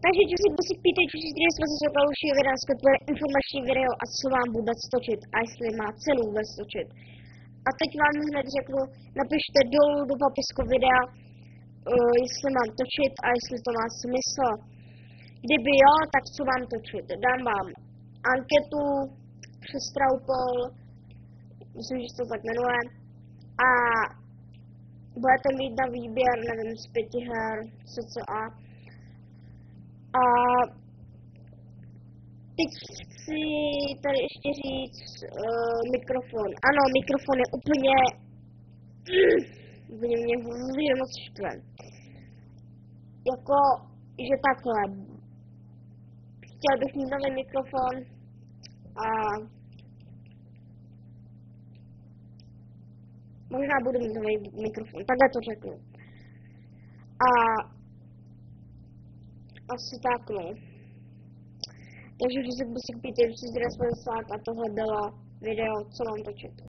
Takže si píte, že jsme se zoukali už videa, skutečně informační video a co mám vůbec točit a jestli má cenu vůbec točit. A teď vám hned řeknu, napište dolů do popisku videa, jestli mám točit a jestli to má smysl. Kdyby jo, tak co mám točit? Dám vám anketu přes Traupol, myslím, že se to tak jmenuje, a budete mít na výběr, nevím, z 5 her, cca. A teď chci tady ještě říct mikrofon. Ano, mikrofon je úplně mě hrozně moc štve. Jako, že takhle. Chtěl bych mít nový mikrofon a možná budu mít nový mikrofon, takhle to řeknu. A asi tak, no. Takže si píte, že si a tohle bylo video, co mám točit.